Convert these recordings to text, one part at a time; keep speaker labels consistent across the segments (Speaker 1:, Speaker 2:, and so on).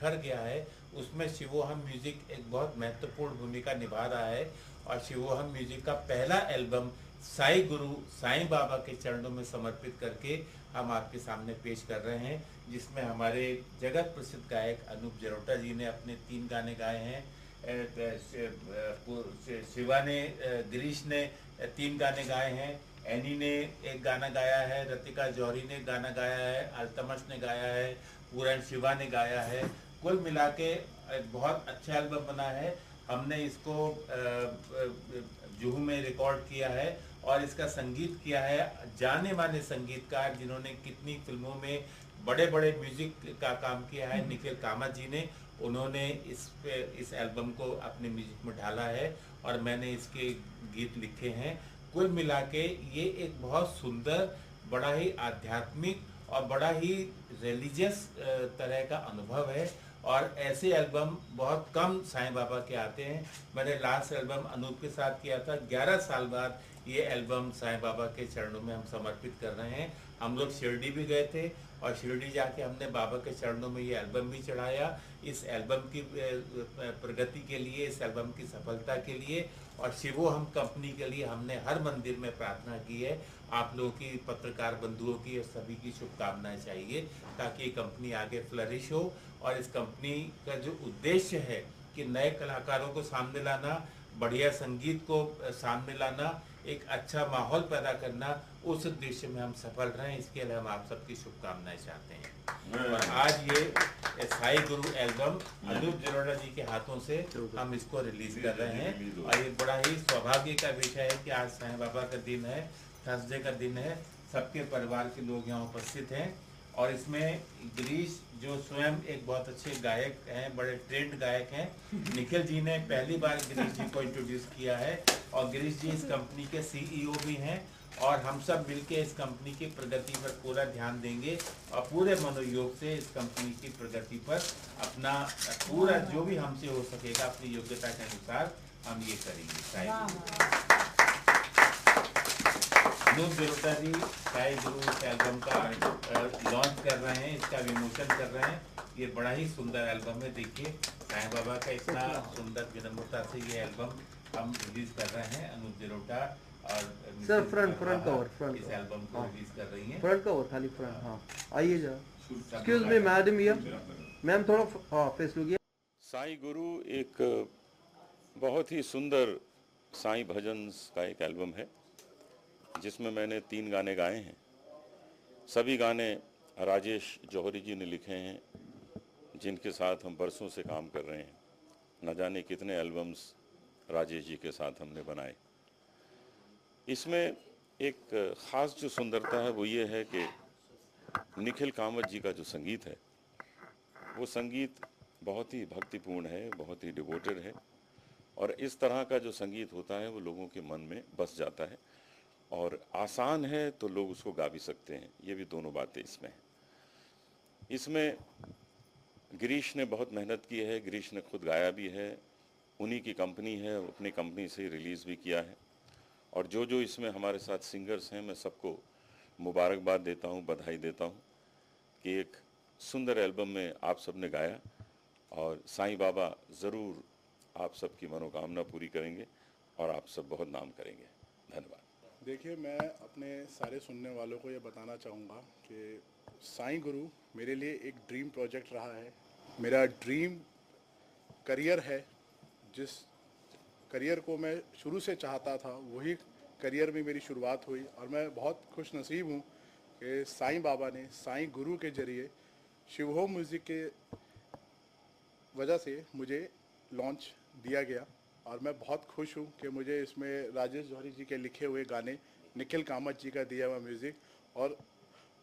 Speaker 1: बिखर गया है, उसमें शिवोहम म्यूजिक एक बहुत महत्वपूर्ण भूमिका निभा रहा है। और शिवोहम म्यूजिक का पहला एल्बम साईं गुरु साईं बाबा के चरणों में समर्पित करके हम आपके सामने पेश कर रहे हैं, जिसमें हमारे जगत प्रसिद्ध गायक अनूप जलोटा जी ने अपने 3 गाने गाए हैं। शिवा ने, गिरीश ने 3 गाने गाए हैं, एनी ने एक गाना गाया है, रतिका जौहरी ने गाना गाया है, अल्तमश ने गाया है, पूरन शिवा ने गाया है। कुल मिला के एक बहुत अच्छा एल्बम बना है। हमने इसको जुहू में रिकॉर्ड किया है और इसका संगीत किया है जाने माने संगीतकार जिन्होंने कितनी फिल्मों में बड़े बड़े म्यूजिक का काम किया है, निखिल कामत जी ने। उन्होंने इस एल्बम को अपने म्यूजिक में ढाला है और मैंने इसके गीत लिखे हैं। कुल मिला के ये एक बहुत सुंदर, बड़ा ही आध्यात्मिक और बड़ा ही रिलीजियस तरह का अनुभव है। और ऐसे एल्बम बहुत कम साईं बाबा के आते हैं। मैंने लास्ट एल्बम अनूप के साथ किया था, 11 साल बाद ये एल्बम साईं बाबा के चरणों में हम समर्पित कर रहे हैं। हम लोग शिरडी भी गए थे और शिरडी जाके हमने बाबा के चरणों में ये एल्बम भी चढ़ाया। इस एल्बम की प्रगति के लिए, इस एल्बम की सफलता के लिए और शिवोहम कंपनी के लिए हमने हर मंदिर में प्रार्थना की है। आप लोगों की, पत्रकार बंधुओं की और सभी की शुभकामनाएं चाहिए ताकि ये कंपनी आगे फ्लरिश हो। और इस कंपनी का जो उद्देश्य है कि नए कलाकारों को सामने लाना, बढ़िया संगीत को सामने लाना, एक अच्छा माहौल पैदा करना, उस उद्देश्य में हम सफल रहें, इसके लिए हम आप सबकी शुभकामनाएं चाहते हैं। और आज ये साईं गुरु एल्बम अनूप जलोटा जी के हाथों से हम इसको रिलीज कर रहे हैं। और ये बड़ा ही सौभाग्य का विषय है कि आज साईं बाबा का दिन है, थर्सडे का दिन है, सबके परिवार के लोग यहाँ उपस्थित हैं। और इसमें गिरीश जो स्वयं एक बहुत अच्छे गायक हैं, बड़े ट्रेंड गायक हैं, निखिल जी ने पहली बार गिरीश जी को इंट्रोड्यूस किया है। और गिरीश जी इस कंपनी के सीईओ भी हैं और हम सब मिलके इस कंपनी की प्रगति पर पूरा ध्यान देंगे और पूरे मनोयोग से इस कंपनी की प्रगति पर अपना पूरा जो भी हमसे हो सकेगा अपनी योग्यता के अनुसार हम ये करेंगे। अनूप जलोटा जी साईं गुरु इस एल्बम का लॉन्च कर रहे हैं, इसका विमोचन कर रहे हैं। ये बड़ा ही सुंदर एल्बम है। देखिए साईं बाबा का इतना सुंदर विनम्रता से ये एल्बम हम रिलीज कर रहे हैं। अनूप जलोटा और
Speaker 2: सर फ्रंट कवर
Speaker 1: इस एल्बम को रिलीज कर रही हैं।
Speaker 2: फ्रंट कवर खाली फ्रंट। हाँ आइए जरा। एक्सक्यूज मी मैडम, ये मैम थोड़ा फेस लुक।
Speaker 3: साईं गुरु एक बहुत ही सुंदर साईं भजन का एक एल्बम है जिसमें मैंने 3 गाने गाए हैं। सभी गाने राजेश जौहरी जी ने लिखे हैं, जिनके साथ हम बरसों से काम कर रहे हैं। न जाने कितने एल्बम्स राजेश जी के साथ हमने बनाए। इसमें एक ख़ास जो सुंदरता है वो ये है कि निखिल कामत जी का जो संगीत है वो संगीत बहुत ही भक्तिपूर्ण है, बहुत ही डिवोटेड है। और इस तरह का जो संगीत होता है वो लोगों के मन में बस जाता है और आसान है तो लोग उसको गा भी सकते हैं। ये भी दोनों बातें इसमें हैं। इसमें गिरीश ने बहुत मेहनत की है, गिरीश ने खुद गाया भी है, उन्हीं की कंपनी है, अपनी कंपनी से रिलीज़ भी किया है। और जो जो इसमें हमारे साथ सिंगर्स हैं, मैं सबको मुबारकबाद देता हूँ, बधाई देता हूँ कि एक सुंदर एल्बम में आप सब ने गाया। और साईं बाबा ज़रूर आप सबकी मनोकामना पूरी करेंगे और आप सब बहुत नाम करेंगे। धन्यवाद।
Speaker 4: देखिए, मैं अपने सारे सुनने वालों को ये बताना चाहूँगा कि साईं गुरु मेरे लिए एक ड्रीम प्रोजेक्ट रहा है। मेरा ड्रीम करियर है। जिस करियर को मैं शुरू से चाहता था वही करियर में मेरी शुरुआत हुई और मैं बहुत खुश नसीब हूँ कि साईं बाबा ने साईं गुरु के ज़रिए शिवोहम म्यूज़िक के वजह से मुझे लॉन्च दिया गया। और मैं बहुत खुश हूँ कि मुझे इसमें राजेश जौहरी जी के लिखे हुए गाने, निखिल कामत जी का दिया हुआ म्यूज़िक, और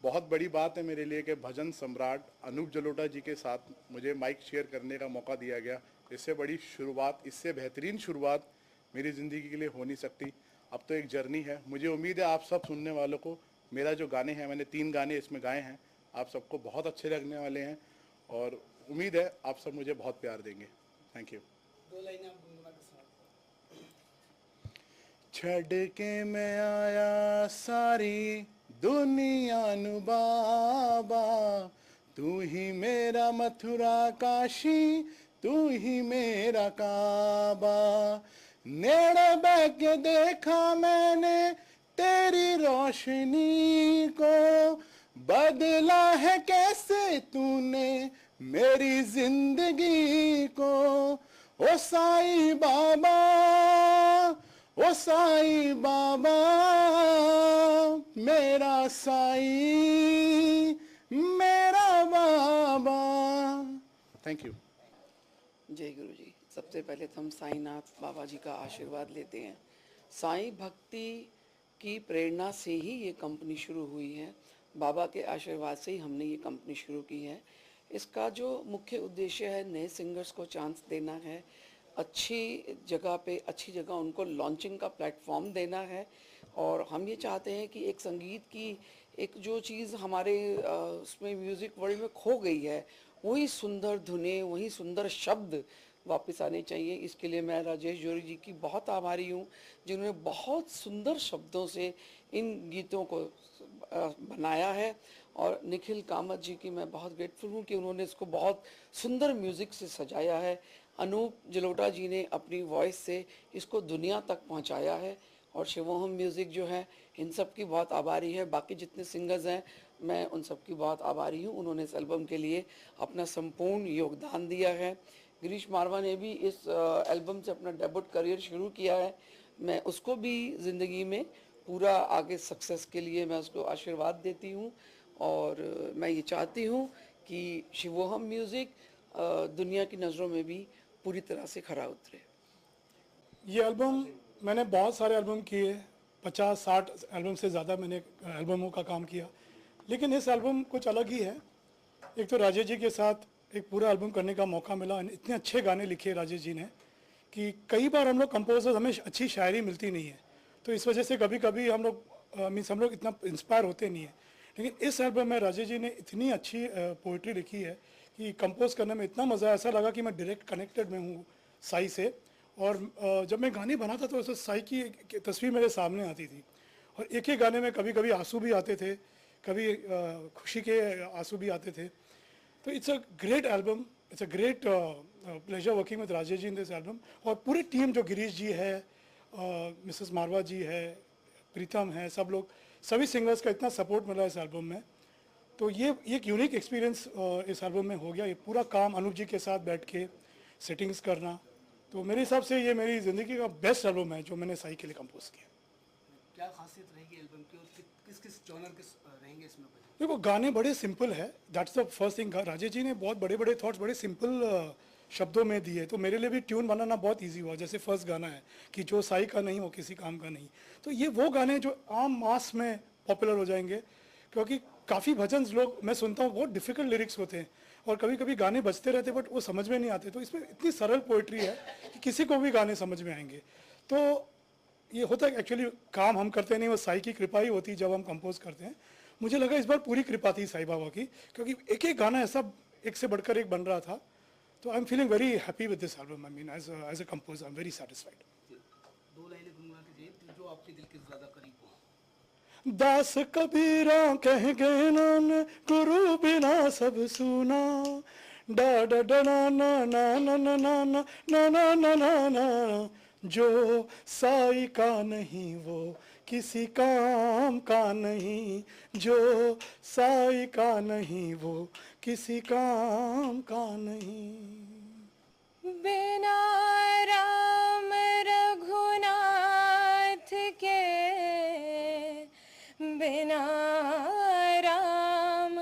Speaker 4: बहुत बड़ी बात है मेरे लिए कि भजन सम्राट अनूप जलोटा जी के साथ मुझे माइक शेयर करने का मौका दिया गया। इससे बड़ी शुरुआत, इससे बेहतरीन शुरुआत मेरी ज़िंदगी के लिए हो नहीं सकती। अब तो एक जर्नी है। मुझे उम्मीद है आप सब सुनने वालों को मेरा जो गाने हैं, मैंने 3 गाने इसमें गाए हैं, आप सबको बहुत अच्छे लगने वाले हैं और उम्मीद है आप सब मुझे बहुत प्यार देंगे। Thank you.
Speaker 5: 2 लाइनें आप गुनगुना के सुनाओ।
Speaker 4: छड़ के मैं आया सारी दुनिया नु बाबा, तू ही मेरा मथुरा काशी, तू ही मेरा काबा। नेड़े बैठ के देखा मैंने तेरी रोशनी को, बदला है कैसे तूने मेरी जिंदगी को। ओ साईं बाबा, ओ साईं बाबा, मेरा साईं मेरा बाबा। Thank you.
Speaker 6: जय गुरु जी। सबसे पहले तो हम साईनाथ बाबा जी का आशीर्वाद लेते हैं। साईं भक्ति की प्रेरणा से ही ये कंपनी शुरू हुई है, बाबा के आशीर्वाद से ही हमने ये कंपनी शुरू की है। इसका जो मुख्य उद्देश्य है, नए सिंगर्स को चांस देना है, अच्छी जगह उनको लॉन्चिंग का प्लेटफॉर्म देना है। और हम ये चाहते हैं कि एक संगीत की एक जो चीज़ हमारे उसमें म्यूज़िक वर्ल्ड में खो गई है, वही सुंदर धुनें, वही सुंदर शब्द वापस आने चाहिए। इसके लिए मैं राजेश जोरी जी की बहुत आभारी हूँ, जिन्होंने बहुत सुंदर शब्दों से इन गीतों को बनाया है। और निखिल कामत जी की मैं बहुत ग्रेटफुल हूँ कि उन्होंने इसको बहुत सुंदर म्यूज़िक से सजाया है। अनूप जलोटा जी ने अपनी वॉइस से इसको दुनिया तक पहुँचाया है। और शिवोहम म्यूज़िक जो है, इन सब की बहुत आभारी है। बाकी जितने सिंगर्स हैं, मैं उन सब की बहुत आभारी हूँ। उन्होंने इस एल्बम के लिए अपना संपूर्ण योगदान दिया है। गिरीश मारवा ने भी इस एल्बम से अपना डेब्यूट करियर शुरू किया है। मैं उसको भी ज़िंदगी में पूरा आगे सक्सेस के लिए मैं उसको आशीर्वाद देती हूँ। और मैं ये चाहती हूँ कि शिवोहम म्यूज़िक दुनिया की नज़रों में भी पूरी तरह से खरा उतरे।
Speaker 7: ये एल्बम मैंने बहुत सारे एल्बम किए, 50-60 एल्बम से ज़्यादा मैंने एल्बमों का काम किया, लेकिन इस एल्बम कुछ अलग ही है। एक तो राजेश जी के साथ एक पूरा एल्बम करने का मौका मिला। इतने अच्छे गाने लिखे राजेश जी ने कि कई बार हम लोग कंपोजर्स, हमें अच्छी शायरी मिलती नहीं है, तो इस वजह से कभी कभी हम लोग इतना इंस्पायर होते नहीं है। लेकिन इस एल्बम में राजेश जी ने इतनी अच्छी पोइट्री लिखी है कि कंपोज करने में इतना मज़ा, ऐसा लगा कि मैं डायरेक्ट कनेक्टेड में हूँ साई से। और जब मैं गाने बनाता तो उस साई की एक तस्वीर मेरे सामने आती थी। और एक ही गाने में कभी कभी आंसू भी आते थे, कभी खुशी के आंसू भी आते थे। तो it's a great album, it's a great pleasure working with Rajesh ji in this album. और पूरी टीम जो गिरीश जी है, मिसेस मारवा जी है, प्रीतम है, सब लोग, सभी सिंगर्स का इतना सपोर्ट मिला इस एल्बम में। तो ये एक यूनिक एक्सपीरियंस इस एल्बम में हो गया। ये पूरा काम अनुप जी के साथ बैठ के सेटिंग्स करना, तो मेरे हिसाब से ये मेरी ज़िंदगी का बेस्ट एल्बम है जो मैंने साई के लिए कंपोज किया।
Speaker 5: क्या खासियत रहेगी एल्बम की और किस किस जॉनर के रहेंगे इसमें?
Speaker 7: देखो, गाने बड़े सिंपल है, that's the first thing. Rajesh ji ने बहुत बड़े बड़े थॉट्स बड़े सिंपल शब्दों में दिए, तो मेरे लिए भी ट्यून बनाना बहुत इजी हुआ। जैसे फर्स्ट गाना है कि जो साई का नहीं वो किसी काम का नहीं, तो ये वो गाने जो आम मास में पॉपुलर हो जाएंगे। क्योंकि काफ़ी भजन लोग मैं सुनता हूँ, बहुत डिफ़िकल्ट लिरिक्स होते हैं और कभी कभी गाने बजते रहते बट वो समझ में नहीं आते। तो इसमें इतनी सरल पोइट्री है कि किसी को भी गाने समझ में आएंगे। तो ये होता है एक्चुअली, काम हम करते नहीं, वो साई की कृपा ही होती जब हम कंपोज करते हैं। मुझे लगा इस बार पूरी कृपा थी साई बाबा की, क्योंकि एक एक गाना ऐसा एक से बढ़कर एक बन रहा था। तो I am feeling very happy with this album. I mean as a composer I am very satisfied.
Speaker 5: दो लाइनें गुनगुना के दे जो आपके दिल के ज़्यादा करीब हो।
Speaker 7: दास कबीरा कह गए नान, गुरु बिना सब सुना, डा डा डा ना ना ना ना ना ना ना ना ना ना ना ना, जो साई का नहीं वो किसी काम का नहीं, जो साई का नहीं वो किसी काम का नहीं।
Speaker 8: बिना राम रघुनाथ के, बिना राम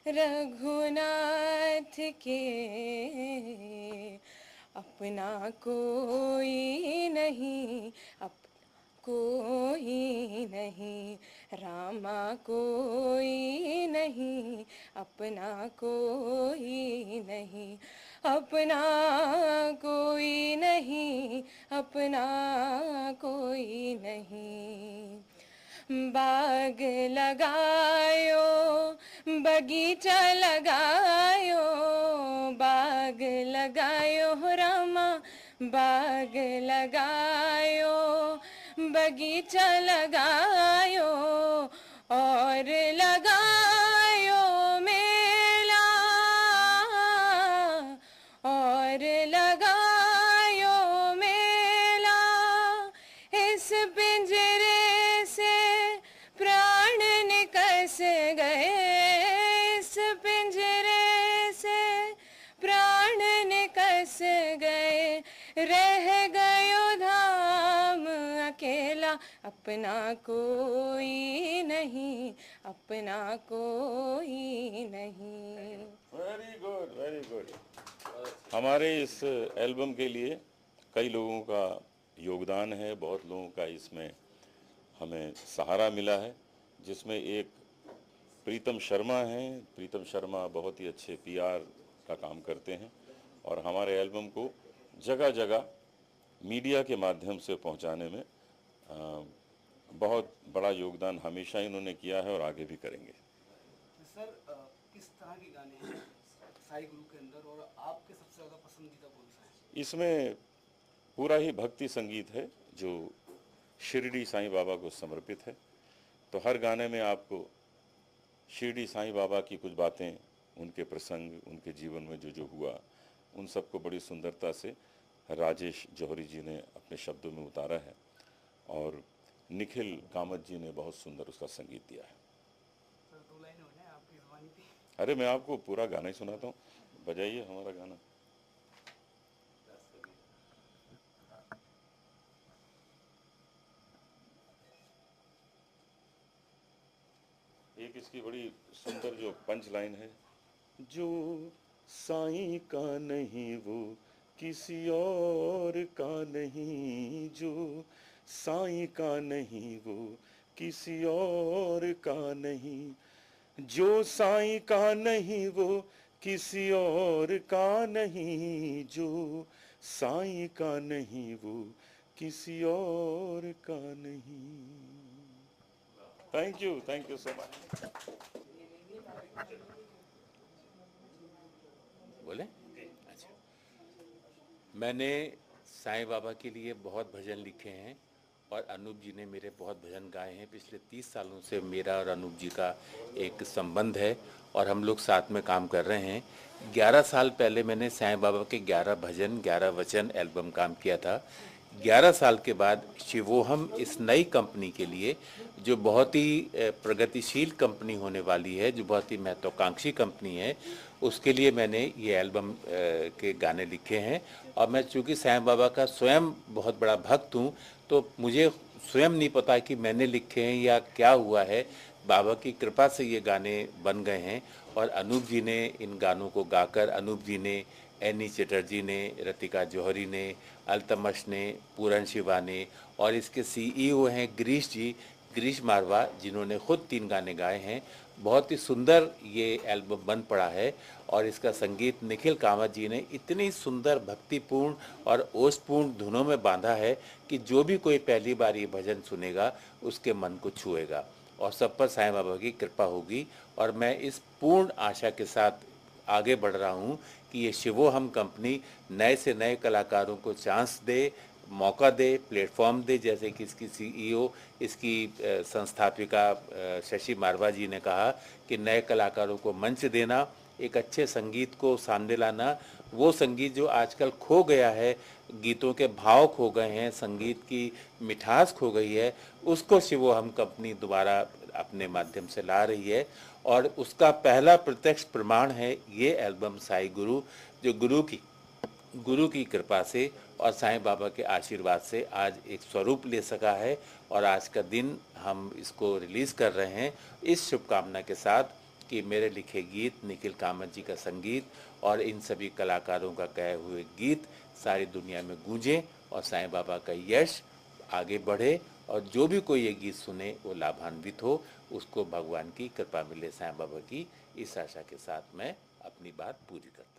Speaker 8: रघुनाथ के, अपना कोई नहीं, कोई नहीं, रामा कोई नहीं, अपना कोई नहीं, अपना कोई नहीं, अपना कोई नहीं। बाग लगायो, बगीचा लगायो, बाग लगायो रामा, बाग लगायो, बगीचा लगायो, और लगायो मेला बस गए, रह गयो धाम अकेला, अपना कोई नहीं, अपना कोई नहीं।
Speaker 3: Very good, very good. हमारे इस एल्बम के लिए कई लोगों का योगदान है, बहुत लोगों का इसमें हमें सहारा मिला है, जिसमें एक प्रीतम शर्मा हैं। प्रीतम शर्मा बहुत ही अच्छे पीआर का काम करते हैं और हमारे एल्बम को जगह जगह मीडिया के माध्यम से पहुंचाने में बहुत बड़ा योगदान हमेशा इन्होंने किया है और आगे भी करेंगे।
Speaker 5: सर किस तरह के गाने हैं साई गुरु के अंदर और आपके सबसे ज़्यादा पसंदीदा कौन सा है?
Speaker 3: इसमें पूरा ही भक्ति संगीत है जो शिरडी साईं बाबा को समर्पित है। तो हर गाने में आपको शिरडी साईं बाबा की कुछ बातें, उनके प्रसंग, उनके जीवन में जो जो हुआ, उन सबको बड़ी सुंदरता से राजेश जौहरी जी ने अपने शब्दों में उतारा है और निखिल कामत जी ने बहुत सुंदर उसका संगीत दिया है।
Speaker 5: सर 2 लाइन हो जाए आपकी ज़बानी पे।
Speaker 3: अरे मैं आपको पूरा गाना ही सुनाता हूँ, बजाइए हमारा गाना। एक इसकी बड़ी सुंदर जो पंच लाइन है, जो साईं का नहीं वो किसी और का नहीं, जो साईं का नहीं वो किसी और का नहीं, जो साईं का नहीं वो किसी और का नहीं, जो साईं का नहीं वो किसी और का नहीं। Thank you so much.
Speaker 1: बोले? अच्छा, मैंने साईं बाबा के लिए बहुत भजन लिखे हैं और अनूप जी ने मेरे बहुत भजन गाए हैं। पिछले 30 सालों से मेरा और अनूप जी का एक संबंध है और हम लोग साथ में काम कर रहे हैं। 11 साल पहले मैंने साईं बाबा के 11 भजन 11 वचन एल्बम काम किया था। 11 साल के बाद शिवोहम इस नई कंपनी के लिए, जो बहुत ही प्रगतिशील कंपनी होने वाली है, जो बहुत ही महत्वाकांक्षी कंपनी है, उसके लिए मैंने ये एल्बम के गाने लिखे हैं। और मैं चूँकि साईं बाबा का स्वयं बहुत बड़ा भक्त हूँ, तो मुझे स्वयं नहीं पता कि मैंने लिखे हैं या क्या हुआ है, बाबा की कृपा से ये गाने बन गए हैं। और अनूप जी ने इन गानों को गाकर, अनूप जी ने, एनी चटर्जी ने, रतिका जौहरी ने, अल्तमश ने, पूरन शिवा ने, और इसके सीईओ हैं गिरीश जी, गिरीश मारवा, जिन्होंने खुद 3 गाने गाए हैं। बहुत ही सुंदर ये एल्बम बन पड़ा है और इसका संगीत निखिल कामत जी ने इतनी सुंदर भक्तिपूर्ण और ओजपूर्ण धुनों में बांधा है कि जो भी कोई पहली बार ये भजन सुनेगा उसके मन को छुएगा और सब पर साईं बाबा की कृपा होगी। और मैं इस पूर्ण आशा के साथ आगे बढ़ रहा हूँ कि ये शिवोहम कंपनी नए से नए कलाकारों को चांस दे, मौका दे, प्लेटफॉर्म दे। जैसे कि इसकी सीईओ, इसकी संस्थापिका शशि मारवा जी ने कहा कि नए कलाकारों को मंच देना, एक अच्छे संगीत को सामने लाना, वो संगीत जो आजकल खो गया है, गीतों के भाव खो गए हैं, संगीत की मिठास खो गई है, उसको शिवोहम कंपनी दोबारा अपने माध्यम से ला रही है। और उसका पहला प्रत्यक्ष प्रमाण है ये एल्बम साई गुरु, जो गुरु की कृपा से और साईं बाबा के आशीर्वाद से आज एक स्वरूप ले सका है। और आज का दिन हम इसको रिलीज़ कर रहे हैं इस शुभकामना के साथ कि मेरे लिखे गीत, निखिल कामत जी का संगीत और इन सभी कलाकारों का गाए हुए गीत सारी दुनिया में गूंजें और साईं बाबा का यश आगे बढ़े और जो भी कोई ये गीत सुने वो लाभान्वित हो, उसको भगवान की कृपा मिले, साईं बाबा की, इस आशा के साथ मैं अपनी बात पूरी करता हूँ।